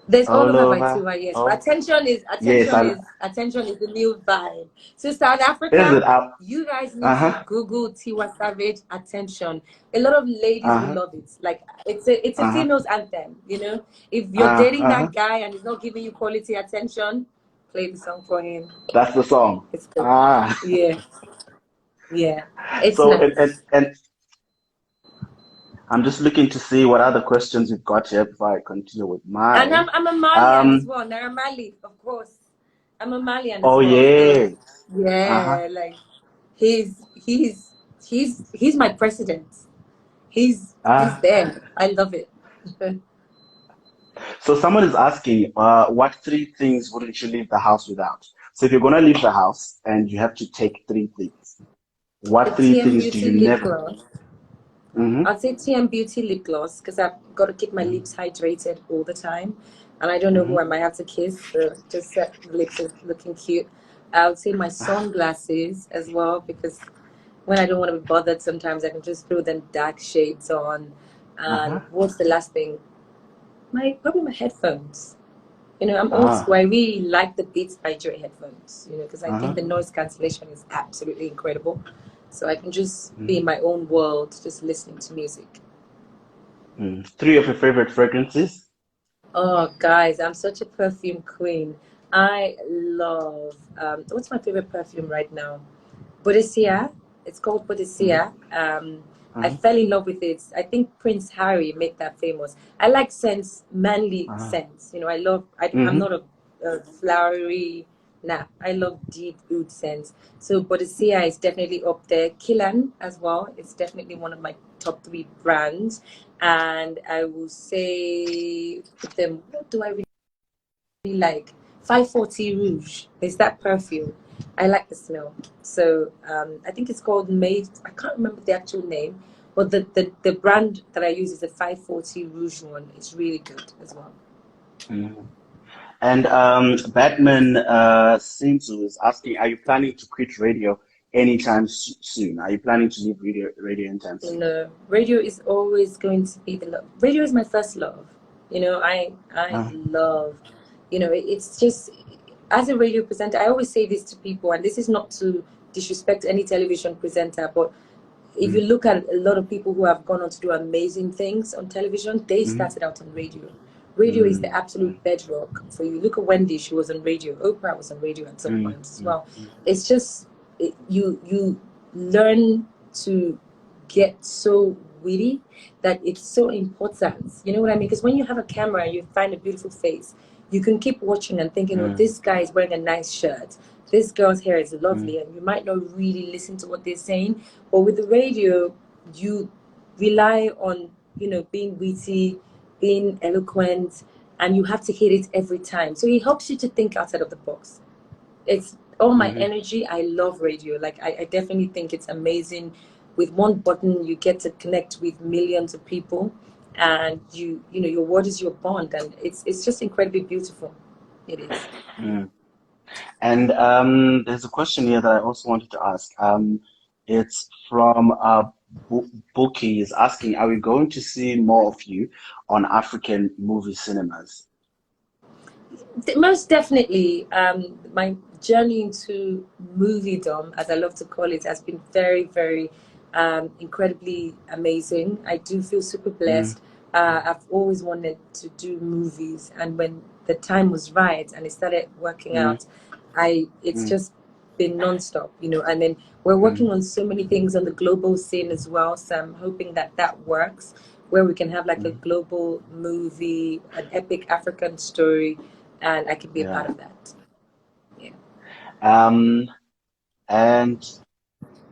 There's All Over by Tiwa, yes. But Attention is the new vibe. So South Africa, you guys need to Google Tiwa Savage Attention. A lot of ladies will love it. Like it's a female's anthem, you know. If you're dating that guy and he's not giving you quality attention, play the song for him. That's the song. It's good. Yeah. It's so nice. and I'm just looking to see what other questions we've got here before I continue with mine. And I'm a Malian as well. Naira Mali, of course. I'm a Malian as well. Yeah. Yeah, like he's my president. He's there. I love it. So someone is asking, what 3 things wouldn't you leave the house without? So if you're gonna leave the house and you have to take 3 things, what 3 things do you never? I'd say TM Beauty lip gloss because I've got to keep my lips hydrated all the time, and I don't know who I might have to kiss. So just the lips are looking cute. I would say my sunglasses as well because when I don't want to be bothered, sometimes I can just throw them dark shades on. And what's the last thing? Probably my headphones. You know, I'm old school. I really like the Beats by Dre headphones. You know, because I think the noise cancellation is absolutely incredible. So I can just be in my own world, just listening to music. 3 of your favorite fragrances? Oh, guys, I'm such a perfume queen. I love, what's my favorite perfume right now? Boudicca. It's called Boudicca. I fell in love with it. I think Prince Harry made that famous. I like scents, manly scents. You know, I'm not a flowery. I love deep oud scents. So Boudicca is definitely up there. Killan as well. It's definitely one of my top 3 brands. And I will say with them, what do I really like? 540 Rouge. There's that perfume. I like the smell. So I think it's called Made. I can't remember the actual name. But the brand that I use is the 540 Rouge one. It's really good as well. And Batman Sinzu is asking, are you planning to quit radio anytime soon? Are you planning to leave radio anytime soon? No, radio is always going to be the love. Radio is my first love. I love, it's just, as a radio presenter, I always say this to people, and this is not to disrespect any television presenter, but if you look at a lot of people who have gone on to do amazing things on television, they started out on radio. Radio is the absolute bedrock for you. Look at Wendy; she was on radio. Oprah was on radio at some point as well. It's just you learn to get so witty that it's so important. You know what I mean? Because when you have a camera and you find a beautiful face, you can keep watching and thinking, oh, this guy is wearing a nice shirt. This girl's hair is lovely, and you might not really listen to what they're saying. But with the radio, you rely on, being witty, being eloquent, and you have to hit it every time. So it helps you to think outside of the box. It's all my energy. I love radio. Like, I definitely think it's amazing. With one button, you get to connect with millions of people, and your word is your bond, and it's just incredibly beautiful. It is. And there's a question here that I also wanted to ask. It's from Bookie is asking, are we going to see more of you on African movie cinemas? Most definitely. My journey into moviedom, as I love to call it, has been very, very incredibly amazing. I do feel super blessed. I've always wanted to do movies, and when the time was right and it started working out, it's just been nonstop, and then we're working on so many things on the global scene as well. So I'm hoping that works, where we can have like a global movie, an epic African story, and I can be a part of that. And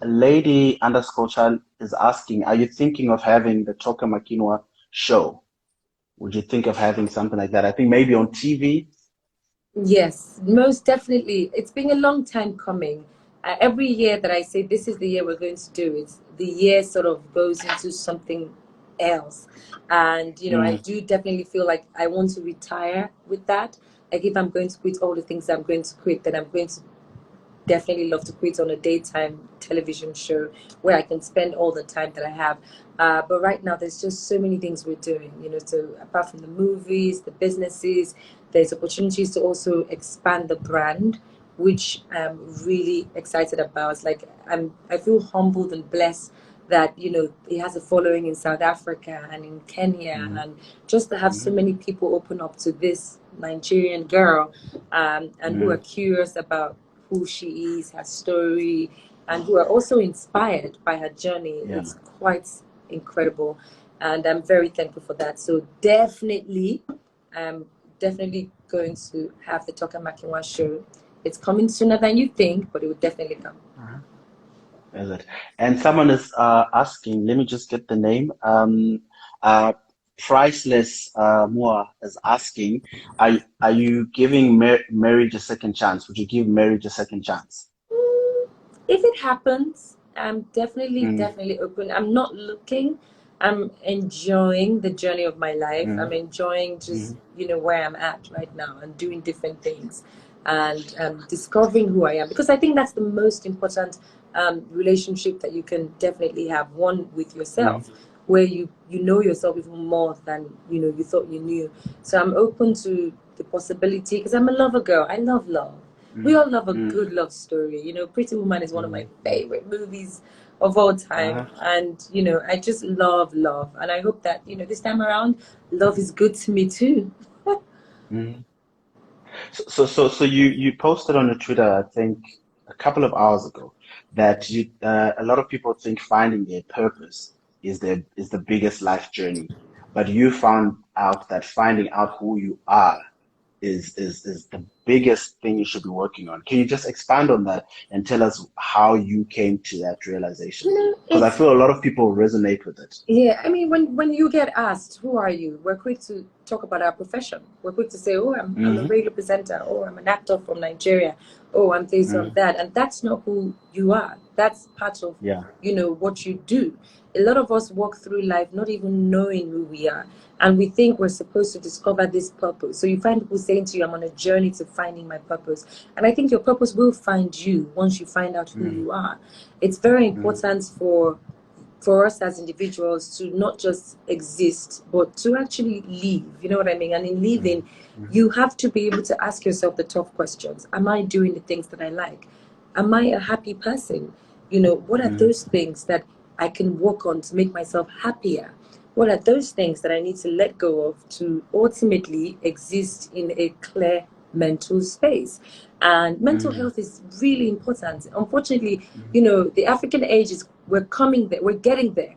Lady underscore child is asking, are you thinking of having the Toke Makinwa show? Would you think of having something like that? I think maybe on TV. Yes, most definitely. It's been a long time coming. Every year that I say this is the year we're going to do it, the year sort of goes into something else. And, I do definitely feel like I want to retire with that. Like, if I'm going to quit all the things I'm going to quit, then I'm going to definitely love to quit on a daytime television show where I can spend all the time that I have. But right now, there's just so many things we're doing, so apart from the movies, the businesses, there's opportunities to also expand the brand, which I'm really excited about. Like, I feel humbled and blessed that, he has a following in South Africa and in Kenya, and just to have so many people open up to this Nigerian girl, and who are curious about who she is, her story, and who are also inspired by her journey. It's quite incredible, and I'm very thankful for that. So definitely going to have the Toke Makinwa show. It's coming sooner than you think, but it will definitely come. Is it? And someone is asking, let me just get the name. Priceless Moa is asking, are you giving marriage a second chance? Would you give marriage a second chance? If it happens, I'm definitely open. I'm not looking. I'm enjoying the journey of my life. I'm enjoying just, where I'm at right now and doing different things and discovering who I am. Because I think that's the most important relationship that you can definitely have, one with yourself, where you know yourself even more than, you thought you knew. So I'm open to the possibility, because I'm a lover girl. I love love. We all love a good love story. Pretty Woman is one of my favorite movies of all time. And, I just love love. And I hope that, this time around, love is good to me too. So you posted on your Twitter, I think a couple of hours ago, that a lot of people think finding their purpose is the biggest life journey. But you found out that finding out who you are is the biggest thing you should be working on. Can you just expand on that and tell us how you came to that realization? Because I feel a lot of people resonate with it. Yeah, I mean, when you get asked, who are you? We're quick to talk about our profession. We're quick to say, oh, I'm a radio presenter. Oh, I'm an actor from Nigeria. Oh, I'm this or that. And that's not who you are. That's part of, Yeah. what you do. A lot of us walk through life not even knowing who we are. And we think we're supposed to discover this purpose. So you find people saying to you, I'm on a journey to finding my purpose. And I think your purpose will find you once you find out who you are. It's very important for us as individuals to not just exist, but to actually live. You know what I mean? And in living, you have to be able to ask yourself the tough questions. Am I doing the things that I like? Am I a happy person? What are those things that I can work on to make myself happier? What are those things that I need to let go of to ultimately exist in a clear mental space? And mental health is really important. Unfortunately, the African age we're coming there, we're getting there.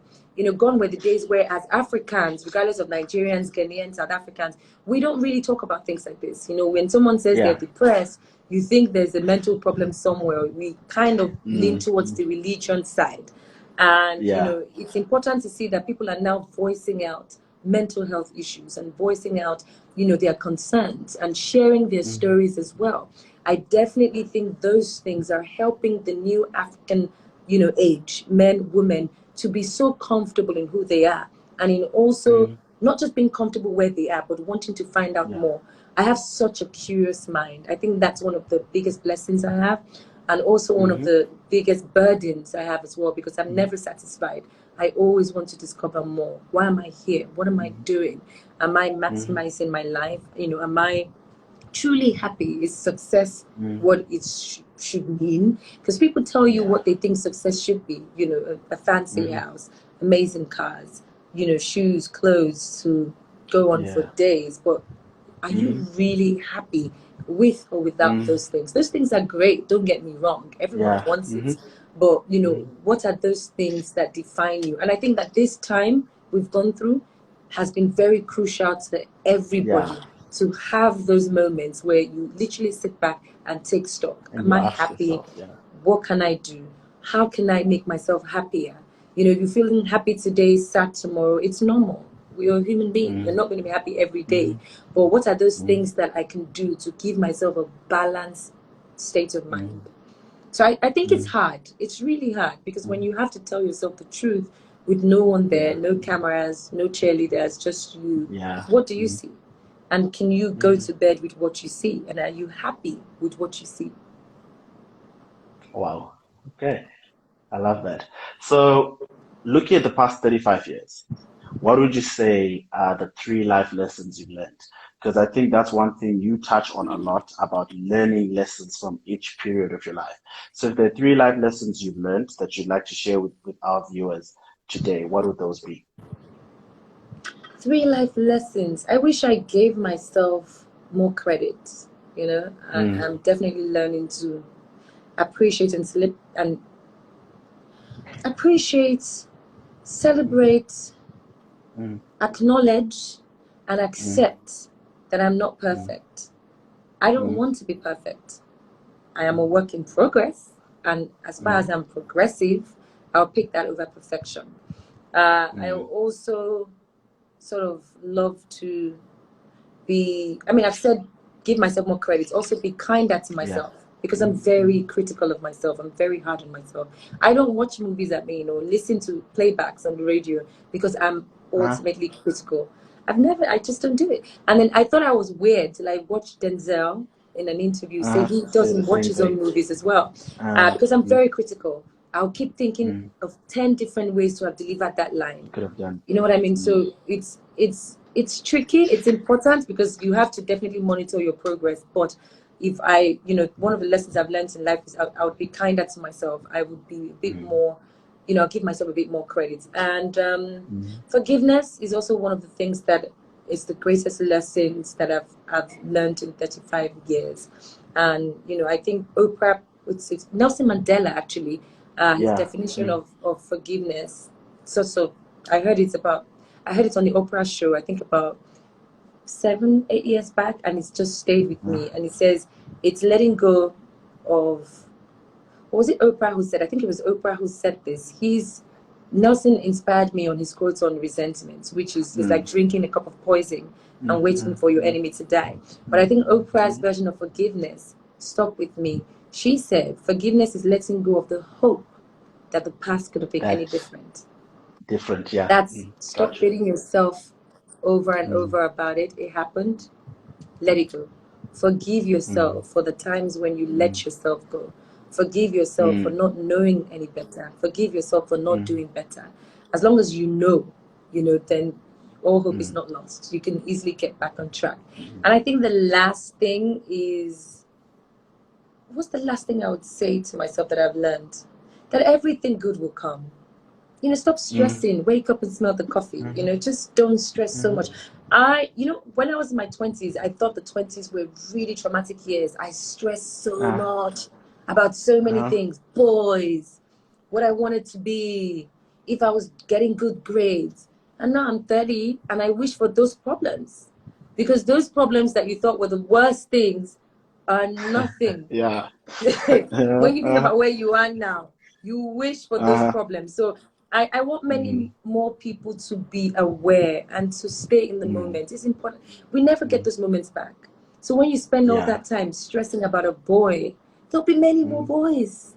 Gone were the days where as Africans, regardless of Nigerians, Ghanaians, South Africans, we don't really talk about things like this. When someone says they're depressed, you think there's a mental problem somewhere. We kind of lean towards the religion side. And, it's important to see that people are now voicing out mental health issues and voicing out, their concerns and sharing their stories as well. I definitely think those things are helping the new African, age, men, women, to be so comfortable in who they are. And in also not just being comfortable where they are, but wanting to find out more. I have such a curious mind. I think that's one of the biggest blessings I have. And also one of the biggest burdens I have as well, because I'm never satisfied. I always want to discover more. Why am I here? What am I doing? Am I maximizing my life? Am I truly happy? Is success what it should mean? Because people tell you what they think success should be. A fancy house, amazing cars, shoes, clothes to go on for days. But are you really happy with or without those things? Those things are great, don't get me wrong. Everyone wants it. But, what are those things that define you? And I think that this time we've gone through has been very crucial to everybody to have those moments where you literally sit back and take stock. And am I happy? What can I do? How can I make myself happier? You're feeling happy today, sad tomorrow. It's normal. We're a human being. We're not going to be happy every day. But what are those things that I can do to give myself a balanced state of mind? So I think it's hard. It's really hard, because when you have to tell yourself the truth with no one there, no cameras, no cheerleaders, just you, what do you see? And can you go to bed with what you see? And are you happy with what you see? Wow. Okay. I love that. So, looking at the past 35 years, what would you say are the 3 life lessons you've learned? Because I think that's one thing you touch on a lot, about learning lessons from each period of your life. So if there are 3 life lessons you've learned that you'd like to share with our viewers today, what would those be? 3 life lessons. I wish I gave myself more credit. I'm definitely learning to appreciate and celebrate, acknowledge, and accept that I'm not perfect. I don't want to be perfect. I am a work in progress, and as far as I'm progressive, I'll pick that over perfection. I also sort of love to be, I've said give myself more credit, also be kinder to myself. Because I'm very critical of myself. I'm very hard on myself. I don't watch movies listen to playbacks on the radio, because I'm ultimately critical. I just don't do it. And then I thought I was weird till I watched Denzel in an interview say he doesn't watch his own movies as well. Because I'm very critical. I'll keep thinking of 10 different ways to have delivered that line. Could have done. You know what I mean? So it's tricky. It's important, because you have to definitely monitor your progress. But if one of the lessons I've learned in life is I would be kinder to myself. I would be a bit more, I'll give myself a bit more credit. And forgiveness is also one of the things that is the greatest lessons that I've learned in 35 years. And, I think Oprah puts it, Nelson Mandela actually, his definition of forgiveness, I heard it on the Oprah show, I think about 7-8 years back, and it's just stayed with me. And it says it's letting go of, what was it Oprah who said? I think it was Oprah who said this. Nelson inspired me on his quotes on resentment, which is like drinking a cup of poison and waiting for your enemy to die. But I think Oprah's version of forgiveness stuck with me. She said forgiveness is letting go of the hope that the past could have been any That's different. different. Yeah. That's stop Gotcha. beating yourself over and Mm, over about it. It happened. Let it go. Forgive mm, yourself for the times when you mm, let yourself go. Forgive yourself for mm, not knowing any better. Forgive yourself for not mm, doing better. As long as then all hope is mm, not lost. You can easily get back on track. mm, And I think the last thing is, what's the last thing I would say to myself that I've learned? That everything good will come. Stop mm, stressing. Wake up and smell the coffee. mm, Just don't stress so mm. much. When I was in my 20s, I thought the 20s were really traumatic years. I stressed so Ah, much about so many ah, things. Boys, what I wanted to be, if I was getting good grades. And now I'm 30 and I wish for those problems. Because those problems that you thought were the worst things are nothing. yeah. When you think about where you are now, you wish for those Uh, problems. So I want mm, many more people to be aware and to stay in the mm, moment. It's important. We never get mm, those moments back. So when you spend all yeah. that time stressing about a boy, there'll be many more Mm, boys.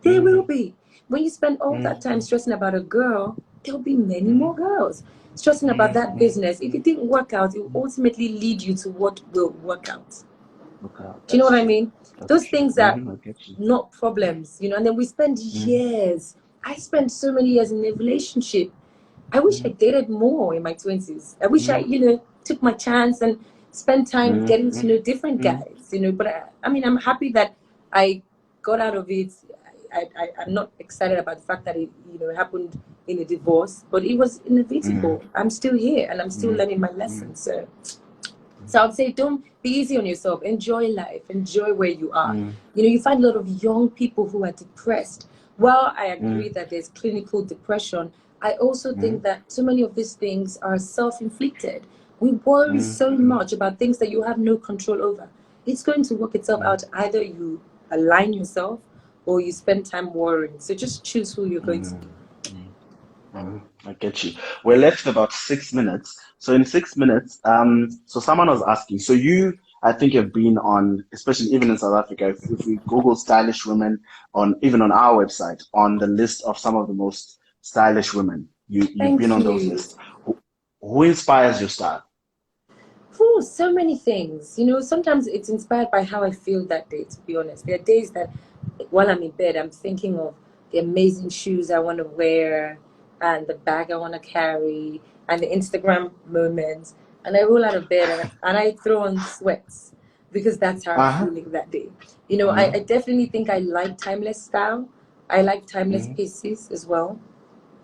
There will mm, be. When you spend all that time mm, stressing about a girl, there'll be many mm, more girls. Stressing about that mm. business, if it didn't work out, it will ultimately lead you to what will work out. Okay, Do you know that's what I true. mean? That's Those true. things are I get you. not problems, and then we spend Mm, years. I spent so many years in a relationship. I wish I mm, dated more in my 20s. I wish I, mm, took my chance and spent time mm, getting to mm, know different mm, guys, but I mean, I'm happy that I got out of it. I'm not excited about the fact that it happened in a divorce, but it was mm, inevitable. I'm still here and I'm still mm, learning my mm, lessons. So I would say don't be easy on yourself. Enjoy life. Enjoy where you are. mm, You find a lot of young people who are depressed. While I agree mm, that there's clinical depression, I also mm, think that so many of these things are self-inflicted. We worry mm, so mm, much about things that you have no control over. It's going to work itself mm, out. Either you align yourself or you spend time worrying. So just choose who you're going to mm, be. mm. I get you. We're left about 6 minutes. So in 6 minutes, so someone was asking, so you, I think have been on, especially even in South Africa, if we Google stylish women even on our website, on the list of some of the most stylish women, you've been Thank on those you. lists. Who inspires your style? Oh, so many things. Sometimes it's inspired by how I feel that day, to be honest. There are days that while I'm in bed, I'm thinking of the amazing shoes I want to wear and the bag I want to carry and the Instagram moments. And I roll out of bed and I throw on sweats because that's how I'm Uh-huh. feeling that day. I Uh-huh. definitely think I like timeless style. I like timeless Mm-hmm. pieces as well.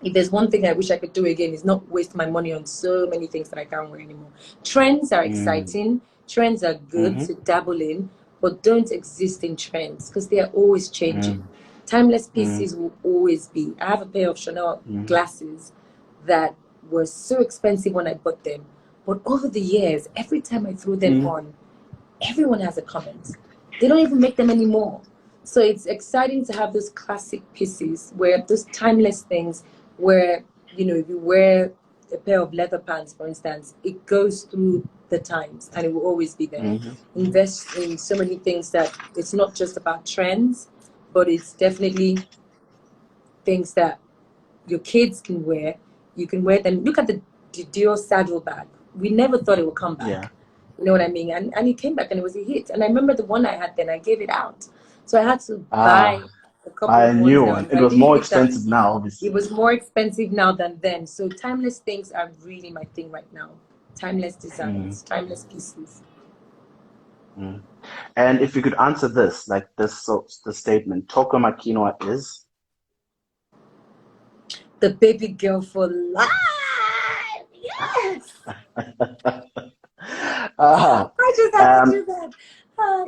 If there's one thing I wish I could do again, is not waste my money on so many things that I can't wear anymore. Trends are exciting, trends are good Mm-hmm. to dabble in, but don't exist in trends because they are always changing. Mm-hmm. Timeless Mm-hmm. pieces will always be. I have a pair of Chanel Mm-hmm. glasses that were so expensive when I bought them, but over the years, every time I throw them Mm-hmm. on, everyone has a comment. They don't even make them anymore. So it's exciting to have those classic pieces where those timeless things where, if you wear a pair of leather pants, for instance, it goes through the times and it will always be there. Mm-hmm. Invest in so many things that it's not just about trends, but it's definitely things that your kids can wear. You can wear them. Look at the Dior saddle bag. We never thought it would come Yeah. back. You know what I mean? And it came back and it was a hit. And I remember the one I had then, I gave it out. So I had to buy Ah, a couple I of ones knew now. one. If It I was leave more it that, expensive now, it obviously. was more expensive now than then. So timeless things are really my thing right now. Timeless Mm, designs, timeless pieces. mm. And if you could answer this, like this, so the statement, Toke Makinwa is. The baby girl for life. Yes. Ah, I just had to um, do that.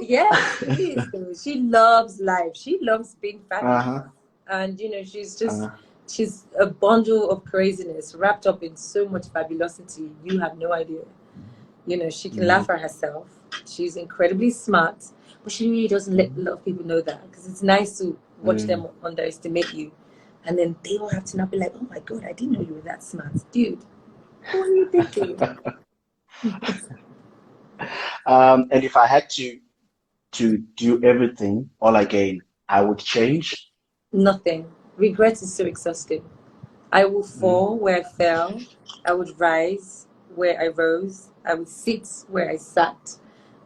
Yes, she is. Though. She loves life. She loves being fabulous, uh-huh, and uh, she's a bundle of craziness wrapped up in so much fabulosity. You have no idea. She can mm, laugh at herself. She's incredibly smart, but she really doesn't let a mm, lot of people know that because it's nice to watch mm. them underestimate you, and then they will have to not be like, "Oh my God, I didn't know you were that smart, dude. What are you thinking?" And if I had to do everything all again, I would change. Nothing. Regret is so exhausting. I will fall where I fell. I would rise where I rose. I would sit where I sat,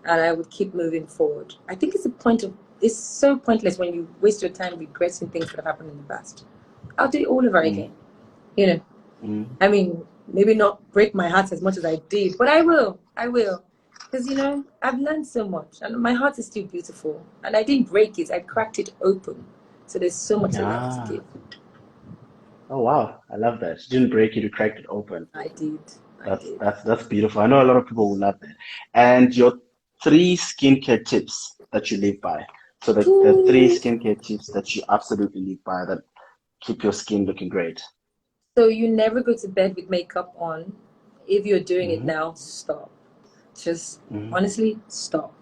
and I would keep moving forward. I think it's so pointless when you waste your time regretting things that have happened in the past. I'll do it all over again. You know, I mean, maybe not break my heart as much as I did, but I will. I will. Because, I've learned so much, and my heart is still beautiful. And I didn't break it, I cracked it open. So there's so much love to Ah. give. Oh wow, I love that. You didn't break it, you cracked it open. I did. I That's did. that's that's beautiful. I know a lot of people will love that. And your three skincare tips that you live by. So the three Ooh. skincare tips that you absolutely live by that keep your skin looking great. So you never go to bed with makeup on. If you're doing it Mm-hmm. now, stop. Just Mm-hmm. honestly, stop.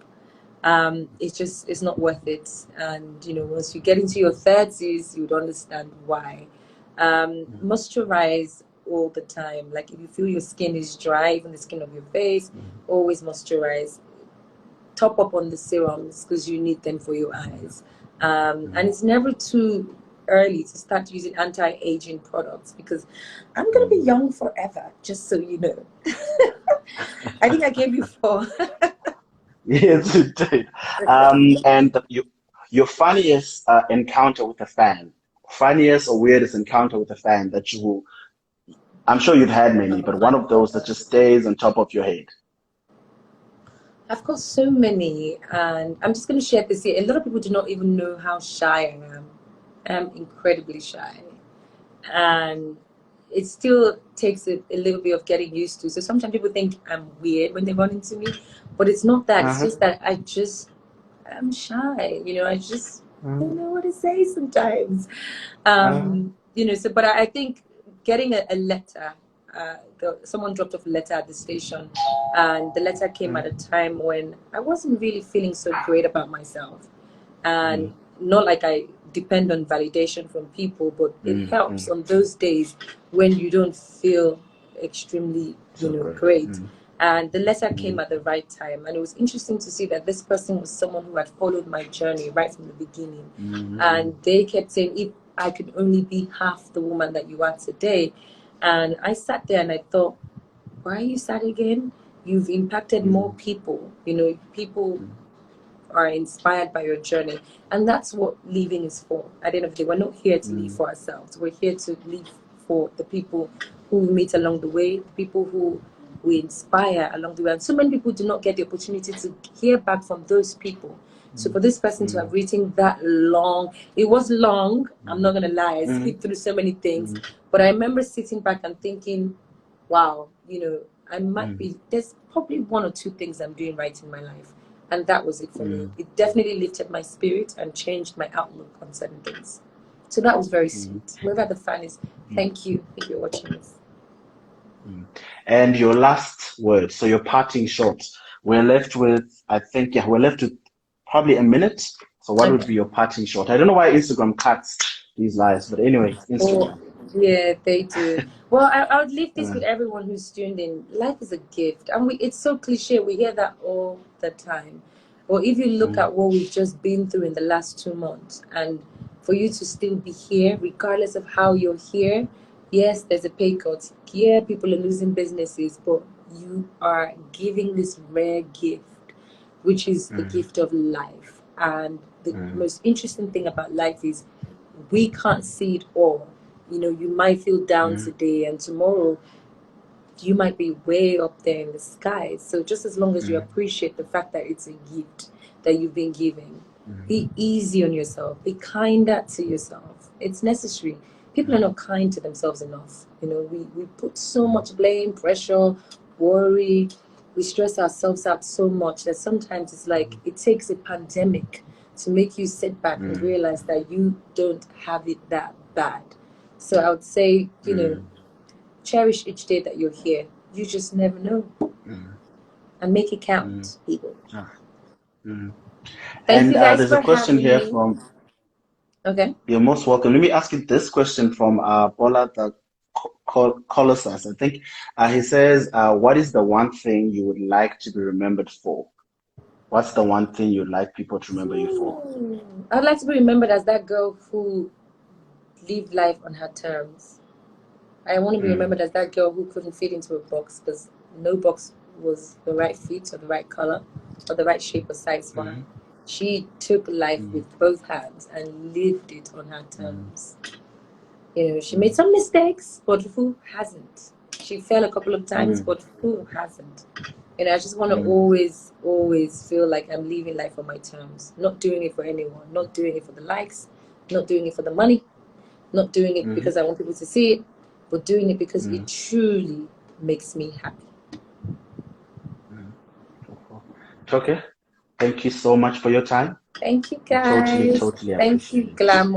It's not worth it. And once you get into your 30s, you would understand why. Moisturize all the time. Like if you feel your skin is dry, even the skin of your face, always moisturize. Top up on the serums because you need them for your eyes. And it's never too early to start using anti-aging products because I'm gonna be young forever, just so you know. I think I gave you four. Yes, you did. And your funniest encounter with a fan, funniest or weirdest encounter with a fan that you will, I'm sure you've had many, Oh but my one of those that God. just stays on top of your head. I've got so many, and I'm just going to share this here. A lot of people do not even know how shy I am. I'm incredibly shy, and it still takes a little bit of getting used to. So sometimes people think I'm weird when they run into me, but it's not that. It's Uh-huh. just that I'm shy. I just don't know what to say sometimes. Uh-huh. But I think getting a letter, someone dropped off a letter at the station, and the letter came at a time when I wasn't really feeling so great about myself. And not like I depend on validation from people, but it helps on those days when you don't feel extremely, So good. great. And the letter came at the right time. And it was interesting to see that this person was someone who had followed my journey right from the beginning. And they kept saying, if I could only be half the woman that you are today. And I sat there and I thought, why are you sad again? You've impacted more people. People are inspired by your journey. And that's what living is for. At the end of the day, we're not here to live for ourselves. We're here to live for the people who we meet along the way, the people who we inspire along the way. And so many people do not get the opportunity to hear back from those people. So for this person to have written that long, it was long, I'm not going to lie, I skipped through so many things. But I remember sitting back and thinking, wow, there's probably one or two things I'm doing right in my life. And that was it for me. It definitely lifted my spirit and changed my outlook on certain things. So that was very sweet. Whoever the fan is, thank you if you're watching this. And your last word, so your parting shot. We're left with, I think, yeah, we're left with probably a minute. So what would Okay. be your parting shot? I don't know why Instagram cuts these lives, but anyway, Oh, Instagram. yeah, they do. Well, I would leave this Uh, with everyone who's tuned in. Life is a gift. And it's so cliche. We hear that all the time. But if you look at what we've just been through in the last 2 months, and for you to still be here, regardless of how you're here, yes, there's a pay cut. Yeah, people are losing businesses, but you are giving this rare gift, which is the gift of life. And the most interesting thing about life is we can't see it all. You might feel down today, and tomorrow you might be way up there in the sky. So just as long as you appreciate the fact that it's a gift that you've been given, be easy on yourself, be kinder to yourself. It's necessary. People are not kind to themselves enough. We put so much blame, pressure, worry, we stress ourselves out so much that sometimes it's like it takes a pandemic to make you sit back and realize that you don't have it that bad. So I would say, cherish each day that you're here. You just never know. And make it count, people. ah, mm. Thank And you guys there's a for question having here me. from, Okay. you're most welcome. Let me ask you this question from Bola the Colossus. I think he says, what is the one thing you would like to be remembered for? What's the one thing you'd like people to remember you for? I'd like to be remembered as that girl who live life on her terms. I want to be remembered as that girl who couldn't fit into a box because no box was the right fit or the right color or the right shape or size for her. She took life with both hands and lived it on her terms. You know, she made some mistakes, but who hasn't? She fell a couple of times, but who hasn't? You know, I just want to always feel like I'm living life on my terms, not doing it for anyone, not doing it for the likes, not doing it for the money, not doing it because I want people to see it, but doing it because it truly makes me happy. Toke, thank you so much for your time. Thank you, guys. Totally Thank you, appreciate it. Glamour.